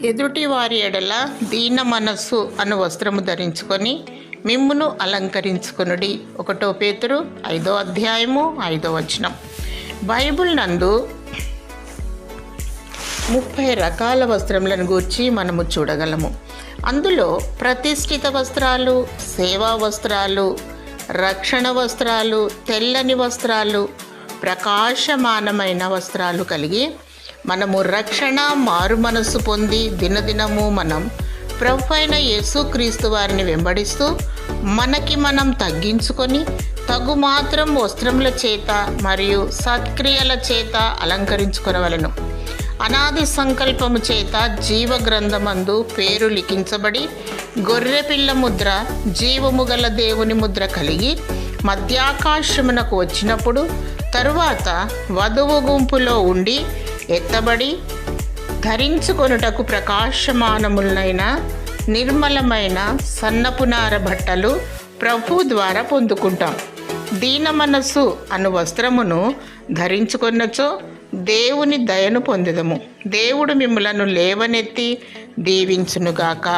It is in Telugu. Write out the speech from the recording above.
ఎదుటి వారి ఎడల దీన మనస్సు అను వస్త్రము ధరించుకొని మిమ్మును అలంకరించుకొనుడి. 1 పేతురు 5వ అధ్యాయము 5వ వచనం. బైబిల్ నందు 30 రకాల వస్త్రములను గూర్చి మనము చూడగలము. అందులో ప్రతిష్ఠిత వస్త్రాలు, సేవా వస్త్రాలు, రక్షణ వస్త్రాలు, తెల్లని వస్త్రాలు, ప్రకాశమానమైన వస్త్రాలు కలిగి మనము రక్షణ మారు మనస్సు పొంది దినదినము మనం ప్రభు అయిన యేసుక్రీస్తు వారిని వెంబడిస్తూ మనకి మనం తగ్గించుకొని తగు మాత్రం వస్త్రముల చేత మరియు సత్క్రియల చేత అలంకరించుకొనవలెను. అనాది సంకల్పము చేత జీవ గ్రంథమందు పేరు లిఖించబడి గొర్రెపిల్ల ముద్ర, జీవము గల దేవుని ముద్ర కలిగి మధ్యాకాశమునకు వచ్చినప్పుడు తరువాత వధువు గుంపులో ఉండి ఎత్తబడి ధరించుకొనుటకు ప్రకాశమానములైన నిర్మలమైన సన్నపునార బట్టలు ప్రభు ద్వారా పొందుకుంటాం. దీన మనస్సు అను వస్త్రమును ధరించుకొన్నచో దేవుని దయను పొందెదము. దేవుడు మిమ్ములను లేవనెత్తి దీవించునుగాక.